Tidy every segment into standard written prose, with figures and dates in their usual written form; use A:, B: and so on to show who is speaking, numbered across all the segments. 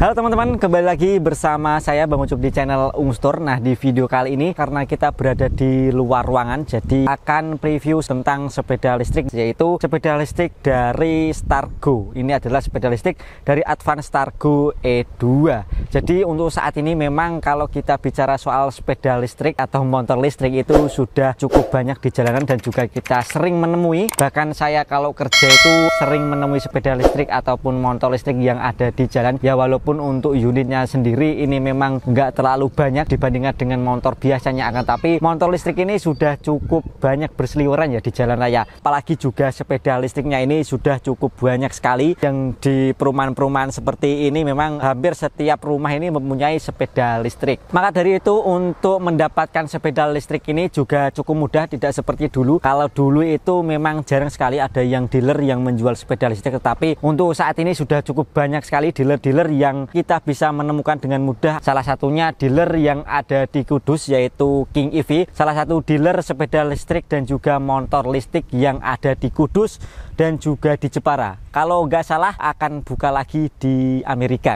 A: Halo teman-teman, kembali lagi bersama saya Bang Ucup di channel Ungstur. Nah, di video kali ini karena kita berada di luar ruangan, jadi akan preview tentang sepeda listrik, yaitu sepeda listrik dari Stargo. Ini adalah sepeda listrik dari Advance Stargo E2. Jadi untuk saat ini memang kalau kita bicara soal sepeda listrik atau motor listrik itu sudah cukup banyak di jalanan dan juga kita sering menemui. Bahkan saya kalau kerja itu sering menemui sepeda listrik ataupun motor listrik yang ada di jalan. Ya walaupun untuk unitnya sendiri ini memang nggak terlalu banyak dibandingkan dengan motor biasanya, akan tapi motor listrik ini sudah cukup banyak berseliweran ya di jalan raya. Apalagi juga sepeda listriknya ini sudah cukup banyak sekali. Yang di perumahan-perumahan seperti ini memang hampir setiap rumah ini mempunyai sepeda listrik. Maka dari itu untuk mendapatkan sepeda listrik ini juga cukup mudah, tidak seperti dulu. Kalau dulu itu memang jarang sekali ada yang dealer yang menjual sepeda listrik, tetapi untuk saat ini sudah cukup banyak sekali dealer-dealer yang kita bisa menemukan dengan mudah. Salah satunya dealer yang ada di Kudus yaitu King EV, salah satu dealer sepeda listrik dan juga motor listrik yang ada di Kudus dan juga di Jepara. Kalau nggak salah akan buka lagi di Amerika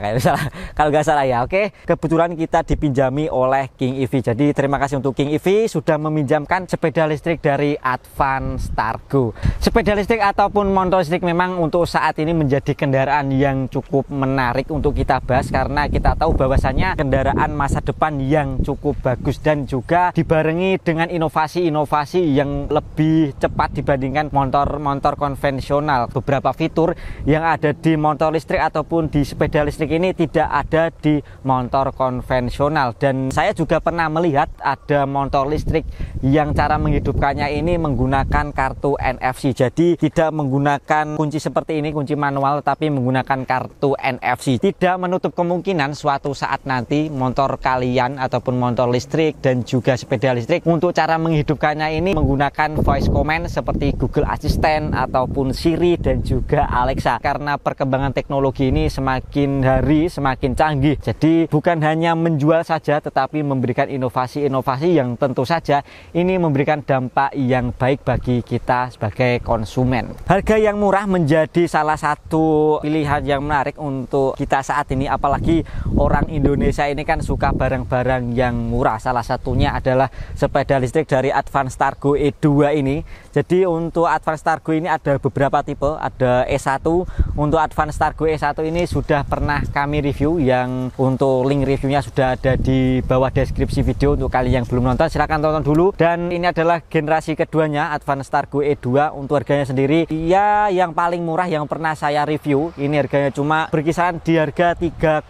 A: kalau nggak salah ya. Oke, kebetulan kita dipinjami oleh King EV. Jadi terima kasih untuk King EV sudah meminjamkan sepeda listrik dari Advance Stargo. Sepeda listrik ataupun motor listrik memang untuk saat ini menjadi kendaraan yang cukup menarik untuk kita bahas, karena kita tahu bahwasanya kendaraan masa depan yang cukup bagus dan juga dibarengi dengan inovasi-inovasi yang lebih cepat dibandingkan motor-motor konvensional. Beberapa fitur yang ada di motor listrik ataupun di sepeda listrik ini tidak ada di motor konvensional. Dan saya juga pernah melihat ada motor listrik yang cara menghidupkannya ini menggunakan kartu NFC. Jadi tidak menggunakan kunci seperti ini, kunci manual, tapi menggunakan kartu NFC. Tidak menutup kemungkinan suatu saat nanti motor kalian ataupun motor listrik dan juga sepeda listrik untuk cara menghidupkannya ini menggunakan voice command seperti Google Assistant ataupun Siri dan juga Alexa. Karena perkembangan teknologi ini semakin hari semakin canggih, jadi bukan hanya menjual saja tetapi memberikan inovasi-inovasi yang tentu saja ini memberikan dampak yang baik bagi kita sebagai konsumen. Harga yang murah menjadi salah satu pilihan yang menarik untuk kita saat ini, apalagi orang Indonesia ini kan suka barang-barang yang murah. Salah satunya adalah sepeda listrik dari Advance Stargo E2 ini. Jadi untuk Advance Stargo ini ada beberapa tipe, ada E1. Untuk Advance Stargo E1 ini sudah pernah kami review, yang untuk link reviewnya sudah ada di bawah deskripsi video. Untuk kalian yang belum nonton silahkan tonton dulu. Dan ini adalah generasi keduanya Advance Stargo E2. Untuk harganya sendiri ya yang paling murah yang pernah saya review, ini harganya cuma berkisaran di harga 3,6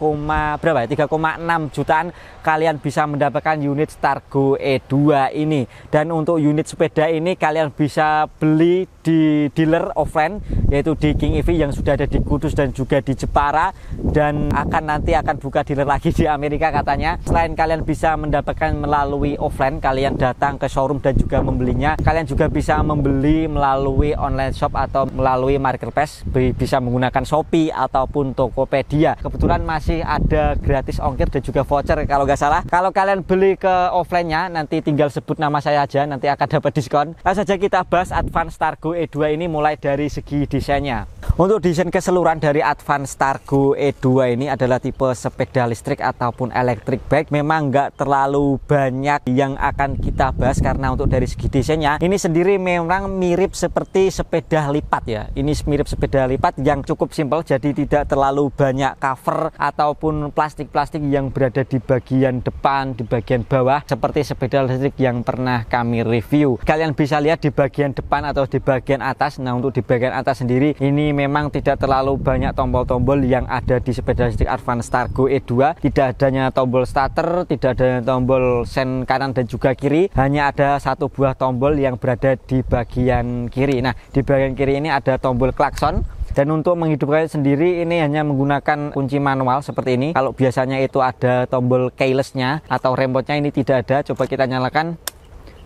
A: jutaan kalian bisa mendapatkan unit Stargo E2 ini. Dan untuk unit sepeda ini kalian bisa beli di dealer offline yaitu di King EV yang sudah ada di Kudus dan juga di Jepara, dan nanti akan buka dealer lagi di Amerika katanya. Selain kalian bisa mendapatkan melalui offline, kalian datang ke showroom dan juga membelinya, kalian juga bisa membeli melalui online shop atau melalui marketplace, bisa menggunakan Shopee ataupun Tokopedia. Kebetulan masih ada gratis ongkir dan juga voucher kalau nggak salah. Kalau kalian beli ke offline-nya nanti tinggal sebut nama saya aja, nanti akan dapat diskon. Langsung saja kita bahas Advance Stargo E2 ini mulai dari segi desainnya. Untuk desain keseluruhan dari Advance Stargo E2 ini adalah tipe sepeda listrik ataupun electric bike. Memang nggak terlalu banyak yang akan kita bahas karena untuk dari segi desainnya ini sendiri memang mirip seperti sepeda lipat ya. Ini mirip sepeda lipat yang cukup simpel, jadi tidak terlalu banyak cover ataupun plastik-plastik yang berada di bagian depan, di bagian bawah seperti sepeda listrik yang pernah kami review. Kalian bisa lihat di bagian depan atau di bagian atas. Nah, untuk di bagian atas sendiri ini memang tidak terlalu banyak tombol-tombol yang ada di sepeda listrik Advance Stargo E2. Tidak adanya tombol starter, tidak adanya tombol sen kanan dan juga kiri, hanya ada satu buah tombol yang berada di bagian kiri. Nah, di bagian kiri ini ada tombol klakson. Dan untuk menghidupkannya sendiri ini hanya menggunakan kunci manual seperti ini. Kalau biasanya itu ada tombol keyless-nya atau remote-nya, ini tidak ada. Coba kita nyalakan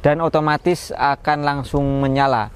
A: dan otomatis akan langsung menyala.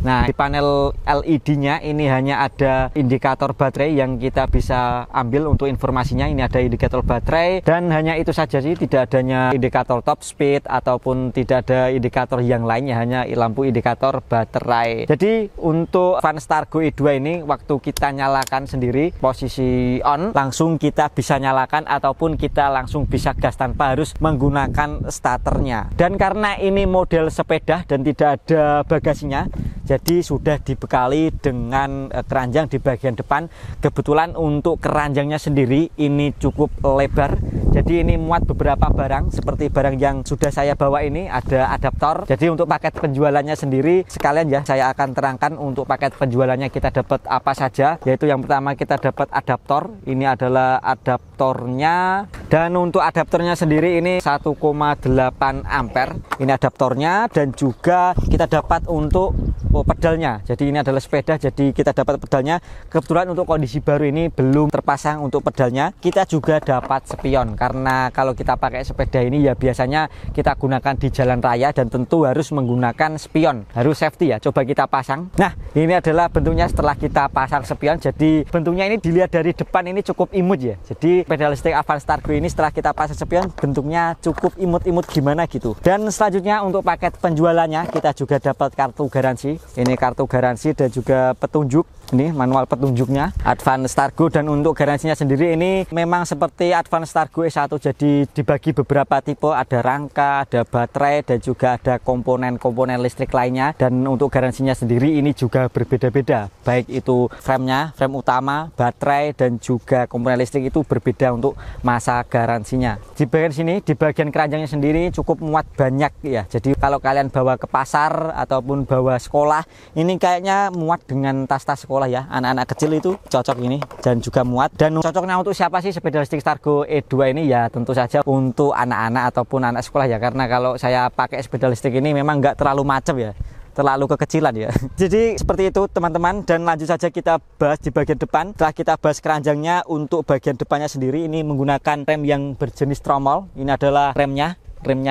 A: Nah, di panel LED-nya ini hanya ada indikator baterai yang kita bisa ambil untuk informasinya. Ini ada indikator baterai dan hanya itu saja sih, tidak adanya indikator top speed ataupun tidak ada indikator yang lainnya, hanya lampu indikator baterai. Jadi untuk Advance Targo E2 ini waktu kita nyalakan sendiri posisi on, langsung kita bisa nyalakan ataupun kita langsung bisa gas tanpa harus menggunakan starternya. Dan karena ini model sepeda dan tidak ada bagasinya, jadi sudah dibekali dengan keranjang di bagian depan. Kebetulan untuk keranjangnya sendiri ini cukup lebar, jadi ini muat beberapa barang. Seperti barang yang sudah saya bawa ini ada adaptor. Jadi untuk paket penjualannya sendiri sekalian ya saya akan terangkan untuk paket penjualannya kita dapat apa saja. Yaitu yang pertama kita dapat adaptor. Ini adalah adaptornya, dan untuk adaptornya sendiri ini 1,8 ampere. Ini adaptornya, dan juga kita dapat untuk pedalnya. Jadi ini adalah sepeda, jadi kita dapat pedalnya. Kebetulan untuk kondisi baru ini belum terpasang untuk pedalnya. Kita juga dapat spion, karena kalau kita pakai sepeda ini ya biasanya kita gunakan di jalan raya dan tentu harus menggunakan spion, harus safety ya. Coba kita pasang. Nah, ini adalah bentuknya setelah kita pasang spion. Jadi bentuknya ini dilihat dari depan ini cukup imut ya. Jadi sepeda listrik Advance Targo ini setelah kita pasang spion bentuknya cukup imut-imut gimana gitu. Dan selanjutnya untuk paket penjualannya kita juga dapat kartu garansi. Ini kartu garansi dan juga petunjuk. Ini manual petunjuknya Advance Targo, dan untuk garansinya sendiri ini memang seperti Advance Targo E1, jadi dibagi beberapa tipe, ada rangka, ada baterai, dan juga ada komponen-komponen listrik lainnya. Dan untuk garansinya sendiri ini juga berbeda-beda, baik itu frame-nya, frame utama, baterai, dan juga komponen listrik itu berbeda untuk masa garansinya. Di bagian sini, di bagian keranjangnya sendiri cukup muat banyak ya. Jadi kalau kalian bawa ke pasar ataupun bawa sekolah, ini kayaknya muat dengan tas-tas sekolah ya, anak-anak kecil itu cocok ini, dan juga muat. Dan cocoknya untuk siapa sih sepeda listrik Targo E2 ini? Ya tentu saja untuk anak-anak ataupun anak sekolah ya, karena kalau saya pakai sepeda listrik ini memang nggak terlalu macet ya, terlalu kekecilan ya. Jadi seperti itu teman-teman, dan lanjut saja kita bahas di bagian depan. Setelah kita bahas keranjangnya, untuk bagian depannya sendiri ini menggunakan rem yang berjenis tromol. Ini adalah remnya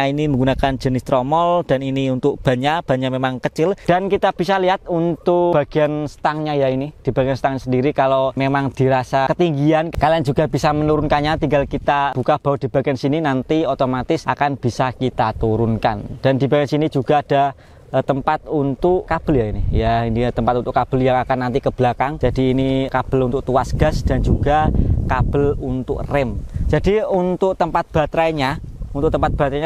A: ini menggunakan jenis tromol, dan ini untuk bannya memang kecil. Dan kita bisa lihat untuk bagian stangnya ya, ini di bagian stang sendiri kalau memang dirasa ketinggian kalian juga bisa menurunkannya, tinggal kita buka baut di bagian sini, nanti otomatis akan bisa kita turunkan. Dan di bagian sini juga ada tempat untuk kabel ya, ini tempat untuk kabel yang akan nanti ke belakang. Jadi ini kabel untuk tuas gas dan juga kabel untuk rem. Jadi untuk tempat baterainya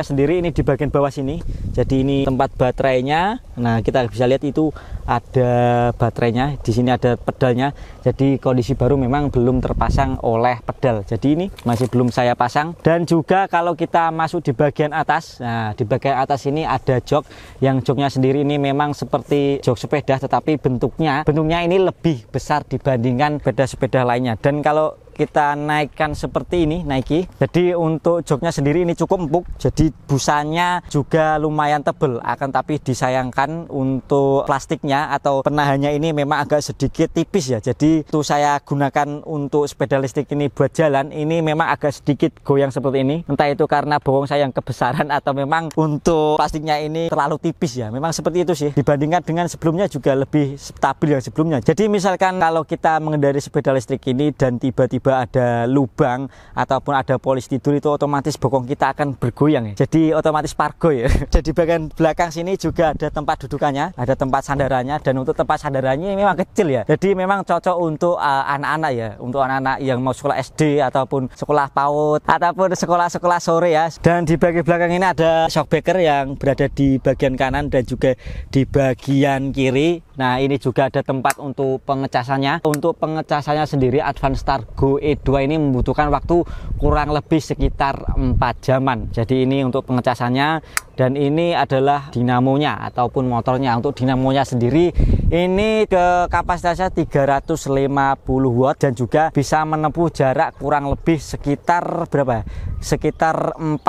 A: sendiri ini di bagian bawah sini. Jadi ini tempat baterainya. Nah, kita bisa lihat itu ada baterainya. Di sini ada pedalnya. Jadi kondisi baru memang belum terpasang oleh pedal. Jadi ini masih belum saya pasang. Dan juga kalau kita masuk di bagian atas, nah di bagian atas ini ada jok. Yang joknya sendiri ini memang seperti jok sepeda, tetapi bentuknya ini lebih besar dibandingkan sepeda lainnya. Dan kalau kita naikkan seperti ini, jadi untuk joknya sendiri ini cukup empuk, jadi busanya juga lumayan tebal. Akan tapi disayangkan untuk plastiknya atau penahannya ini memang agak sedikit tipis ya. Jadi itu saya gunakan untuk sepeda listrik ini buat jalan, ini memang agak sedikit goyang seperti ini. Entah itu karena bawang saya yang kebesaran atau memang untuk plastiknya ini terlalu tipis ya. Memang seperti itu sih, dibandingkan dengan sebelumnya juga lebih stabil yang sebelumnya. Jadi misalkan kalau kita mengendarai sepeda listrik ini dan tiba-tiba ada lubang ataupun ada polis tidur, itu otomatis bokong kita akan bergoyang ya. Jadi otomatis pargo ya. Jadi bagian belakang sini juga ada tempat dudukannya, ada tempat sandarannya, dan untuk tempat sandarannya memang kecil ya. Jadi memang cocok untuk anak-anak ya, untuk anak-anak yang mau sekolah SD ataupun sekolah PAUD ataupun sekolah-sekolah sore ya. Dan di bagian belakang ini ada shock breaker yang berada di bagian kanan dan juga di bagian kiri. Nah, ini juga ada tempat untuk pengecasannya. Untuk pengecasannya sendiri Advance Targo E2 ini membutuhkan waktu kurang lebih sekitar 4 jaman. Jadi ini untuk pengecasannya, dan ini adalah dinamonya ataupun motornya. Untuk dinamonya sendiri ini ke kapasitasnya 350 watt dan juga bisa menempuh jarak kurang lebih sekitar berapa? Sekitar 45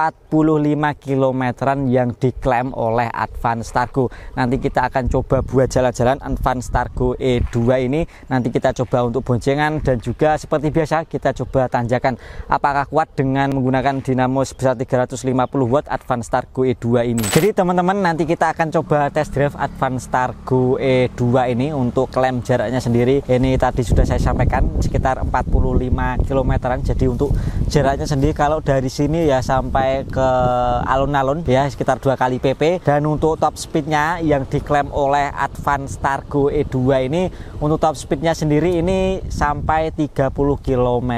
A: kilometeran yang diklaim oleh Advance Targo. Nanti kita akan coba buat jalan-jalan Advance Targo E2 ini. Nanti kita coba untuk boncengan, dan juga seperti biasa kita coba tanjakan apakah kuat dengan menggunakan dinamo sebesar 350 watt Advance Targo E2 ini. Jadi teman-teman, nanti kita akan coba test drive Advance Targo E2 E2 ini untuk klaim jaraknya sendiri ini tadi sudah saya sampaikan sekitar 45 kilometeran. Jadi untuk jaraknya sendiri kalau dari sini ya sampai ke alun-alun ya sekitar 2 kali PP. Dan untuk top speednya yang diklaim oleh Advance Targo E2 ini, untuk top speednya sendiri ini sampai 30 km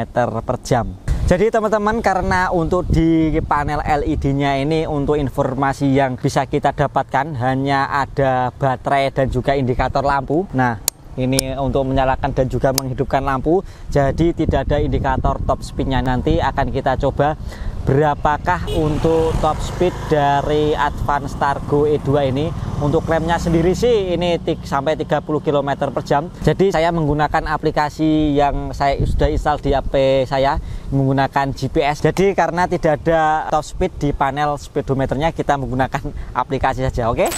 A: per jam. Jadi teman-teman, karena untuk di panel LED-nya ini untuk informasi yang bisa kita dapatkan hanya ada baterai dan juga indikator lampu. Nah, ini untuk menyalakan dan juga menghidupkan lampu. Jadi tidak ada indikator top speednya. Nanti akan kita coba berapakah untuk top speed dari Advance Targo E2 ini. Untuk klaimnya sendiri sih ini sampai 30 km per jam. Jadi saya menggunakan aplikasi yang saya sudah install di HP saya, menggunakan GPS. Jadi karena tidak ada top speed di panel speedometernya, kita menggunakan aplikasi saja. Oke?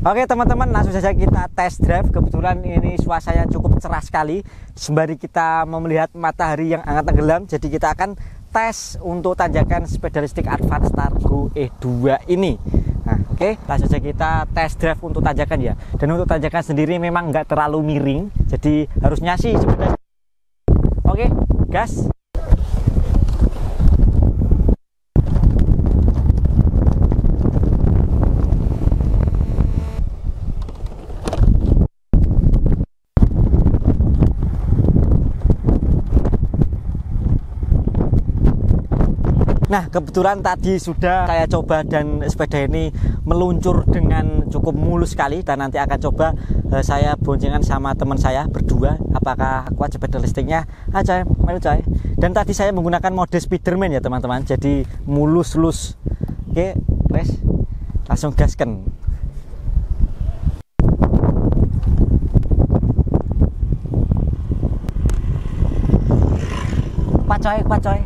A: Oke teman-teman, langsung saja kita test drive. Kebetulan ini suasananya cukup cerah sekali sembari kita melihat matahari yang hangat tenggelam. Jadi kita akan tes untuk tanjakan sepeda listrik Advance Targo E2 ini. Nah, oke, langsung saja kita test drive untuk tanjakan ya. Dan untuk tanjakan sendiri memang nggak terlalu miring, jadi harusnya sih sepeda. Oke, gas. Nah, kebetulan tadi sudah saya coba dan sepeda ini meluncur dengan cukup mulus sekali. Dan nanti akan coba saya boncengan sama teman saya berdua. Apakah kuat sepeda listriknya? Coy, mari coy. Dan tadi saya menggunakan mode Spiderman ya teman-teman. Jadi mulus-lus. Oke, wes. Langsung gasken. Kuat coy.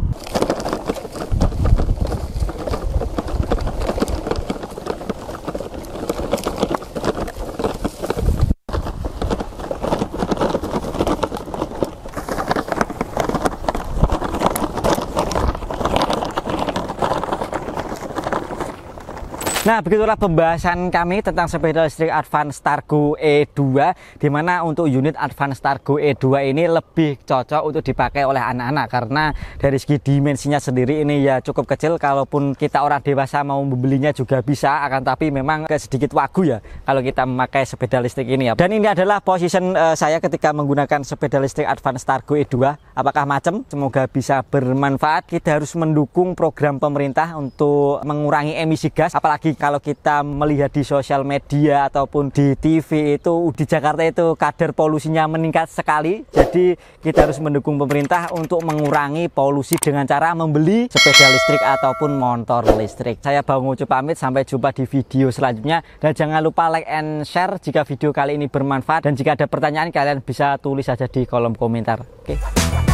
A: Nah, begitulah pembahasan kami tentang sepeda listrik Advance Targo E2, dimana untuk unit Advance Targo E2 ini lebih cocok untuk dipakai oleh anak-anak karena dari segi dimensinya sendiri ini ya cukup kecil. Kalaupun kita orang dewasa mau membelinya juga bisa, akan tapi memang sedikit wagu ya kalau kita memakai sepeda listrik ini ya. Dan ini adalah position saya ketika menggunakan sepeda listrik Advance Targo E2. Apakah macam? Semoga bisa bermanfaat. Kita harus mendukung program pemerintah untuk mengurangi emisi gas, apalagi kalau kita melihat di sosial media ataupun di TV itu di Jakarta itu kadar polusinya meningkat sekali. Jadi kita harus mendukung pemerintah untuk mengurangi polusi dengan cara membeli sepeda listrik ataupun motor listrik. Saya Bang Ucup pamit, sampai jumpa di video selanjutnya. Dan jangan lupa like and share jika video kali ini bermanfaat. Dan jika ada pertanyaan kalian bisa tulis saja di kolom komentar. Oke.